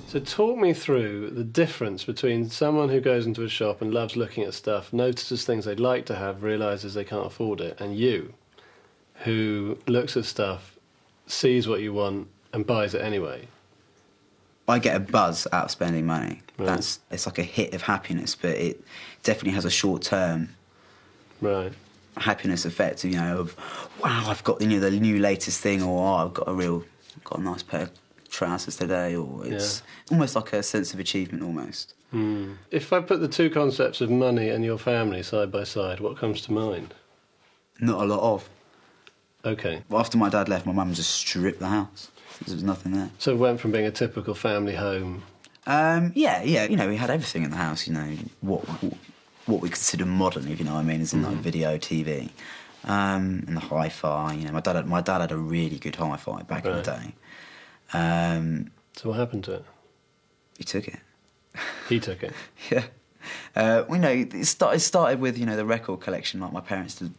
So talk me through the difference between someone who goes into a shop and loves looking at stuff, notices things they'd like to have, realises they can't afford it, and you, who looks at stuff, sees what you want and buys it anyway. I get a buzz out of spending money. Right. It's like a hit of happiness, but it definitely has a short-term happiness effect, you know, of, wow, I've got, you know, the new latest thing, or oh, I've got a nice pair of trousers today, or it's almost like a sense of achievement almost. If I put the two concepts of money and your family side by side, what comes to mind? Not a lot of. Okay. After my dad left, my mum just stripped the house. There was nothing there. So it went from being a typical family home. Yeah, you know, we had everything in the house, you know, what we consider modern, if you know what I mean, is in like video, TV, and the hi-fi. You know, my dad had a really good hi-fi back in the day. So what happened to it? He took it. He took it? Yeah. You know, it started with, you know, the record collection, like my parents did.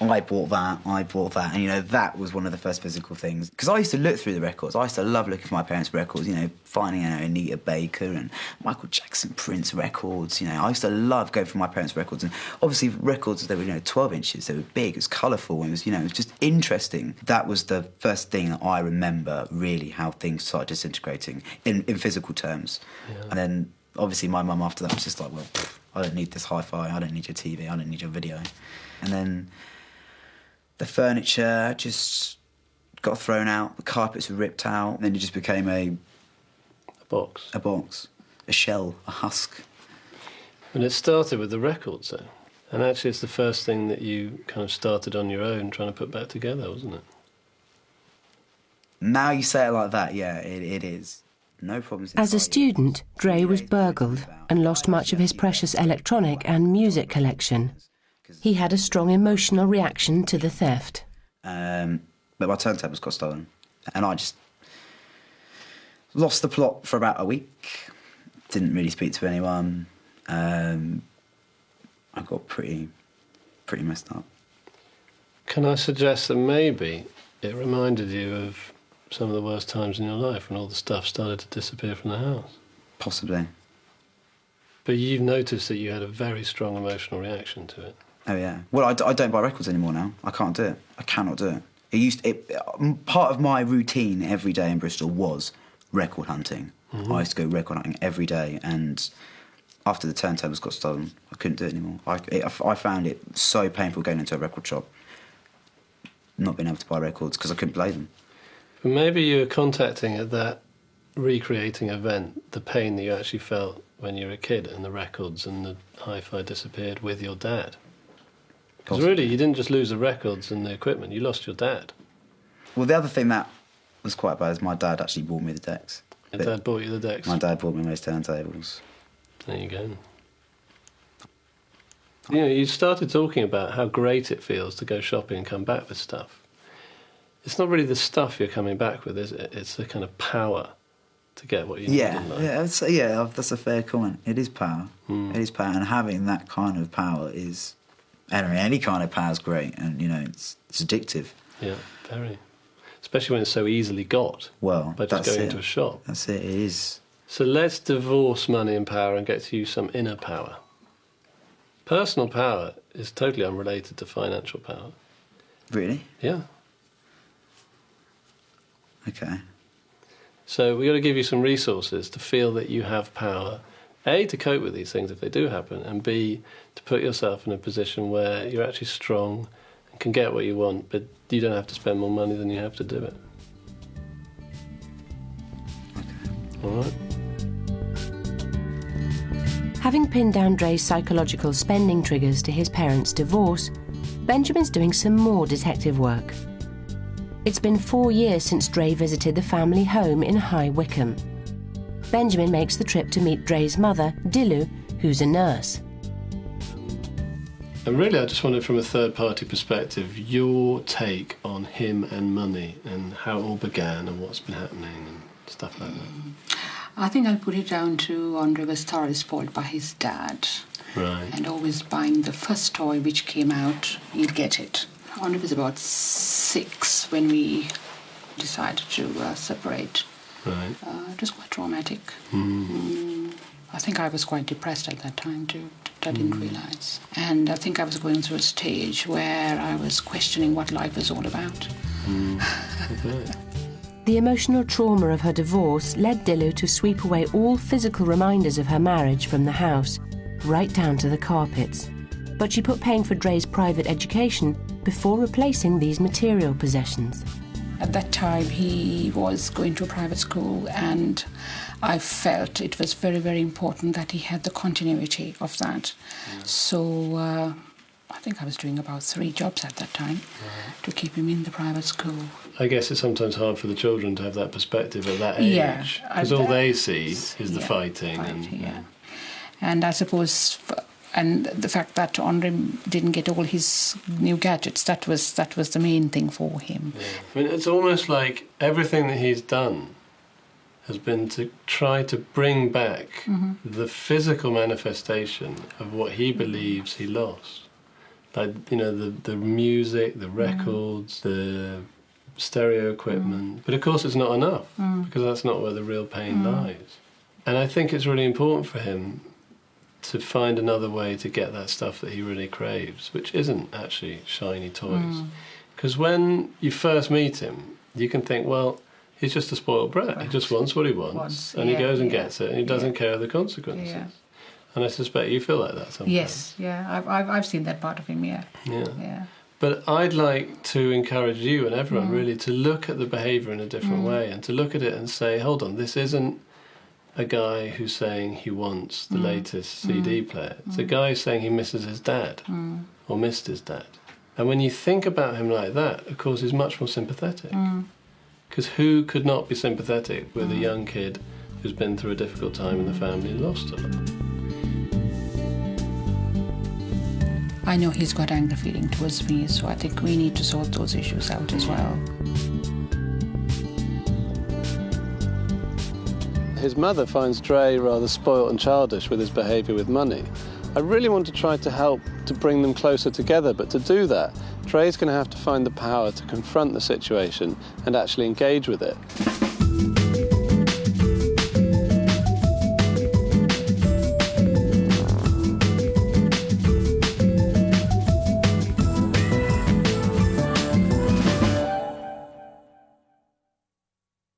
I bought that, and, you know, that was one of the first physical things. Because I used to look through the records. I used to love looking for my parents' records, you know, finding, you know, Anita Baker and Michael Jackson, Prince records, you know. I used to love going through my parents' records. And obviously records, they were, you know, 12 inches, they were big, it was colourful, it was, you know, it was just interesting. That was the first thing that I remember, really, how things started disintegrating in physical terms. Yeah. And then, obviously, my mum after that was just like, well, I don't need this hi-fi, I don't need your TV, I don't need your video. And then the furniture just got thrown out, the carpets were ripped out, and then it just became a box. A box, a shell, a husk. And it started with the records, though. And actually it's the first thing that you kind of started on your own trying to put back together, wasn't it? Now you say it like that, yeah, it is. No problems. As a student, Dre was burgled and lost much of his precious electronic and music collection. He had a strong emotional reaction to the theft. But my turntables got stolen, and I just lost the plot for about a week. Didn't really speak to anyone. I got pretty messed up. Can I suggest that maybe it reminded you of some of the worst times in your life when all the stuff started to disappear from the house? Possibly. But you've noticed that you had a very strong emotional reaction to it. Oh, yeah. Well, I don't buy records anymore now. I can't do it. I cannot do it. Part of my routine every day in Bristol was record hunting. I used to go record hunting every day, and after the turntables got stolen, I couldn't do it anymore. I found it so painful going into a record shop, not being able to buy records, because I couldn't play them. But maybe you were contacting at that recreating event the pain that you actually felt when you were a kid and the records and the hi-fi disappeared with your dad. Because really, you didn't just lose the records and the equipment, you lost your dad. Well, the other thing that was quite bad is my dad actually bought me the decks. Your dad bought you the decks? My dad bought me those turntables. There you go. You know, you started talking about how great it feels to go shopping and come back with stuff. It's not really the stuff you're coming back with, is it? It's the kind of power to get what you need in life. Yeah, that's a fair comment. It is power. It is power, and having that kind of power is... I don't know, any kind of power is great, and, you know, it's addictive. Yeah, very. Especially when it's so easily got. Well, by just going into a shop. That's it, it is. So let's divorce money and power and get to use some inner power. Personal power is totally unrelated to financial power. Really? Yeah. Okay. So we've got to give you some resources to feel that you have power, A, to cope with these things if they do happen, and B, to put yourself in a position where you're actually strong and can get what you want, but you don't have to spend more money than you have to do it. Okay. All right. Having pinned down Dre's psychological spending triggers to his parents' divorce, Benjamin's doing some more detective work. It's been 4 years since Dre visited the family home in High Wycombe. Benjamin makes the trip to meet Dre's mother, Dilu, who's a nurse. And really, I just wanted, from a third-party perspective, your take on him and money and how it all began and what's been happening and stuff like that. I think I'll put it down to Andre was thoroughly spoiled by his dad. Right. And always buying the first toy which came out, he'd get it. Andre was about 6 when we decided to separate. Right. It was quite traumatic. I think I was quite depressed at that time too. I didn't realise. And I think I was going through a stage where I was questioning what life was all about. Okay. The emotional trauma of her divorce led Dillu to sweep away all physical reminders of her marriage from the house, right down to the carpets. But she put paying for Dre's private education before replacing these material possessions. At that time, he was going to a private school, and I felt it was very, very important that he had the continuity of that. So I think I was doing about 3 jobs at that time to keep him in the private school. I guess it's sometimes hard for the children to have that perspective at that age, because all they see is the fighting. And I suppose, and the fact that Andre didn't get all his new gadgets, that was the main thing for him. Yeah. I mean, it's almost like everything that he's done has been to try to bring back the physical manifestation of what he believes he lost. Like, you know, the music, the records, the stereo equipment. But of course it's not enough, because that's not where the real pain lies. And I think it's really important for him to find another way to get that stuff that he really craves, which isn't actually shiny toys. Because when you first meet him, you can think, well, he's just a spoiled brat. He just wants what he wants, and he goes and gets it, and he doesn't care of the consequences. Yeah. And I suspect you feel like that sometimes. Yes, yeah, I've seen that part of him, yeah. But I'd like to encourage you and everyone really to look at the behaviour in a different way, and to look at it and say, hold on, this isn't a guy who's saying he wants the latest CD player. It's a guy who's saying he misses his dad, or missed his dad. And when you think about him like that, of course, he's much more sympathetic. Because who could not be sympathetic with a young kid who's been through a difficult time in the family and lost a lot? I know he's got anger feeling towards me, so I think we need to sort those issues out as well. His mother finds Dre rather spoilt and childish with his behaviour with money. I really want to try to help to bring them closer together, but to do that, Dre's going to have to find the power to confront the situation and actually engage with it.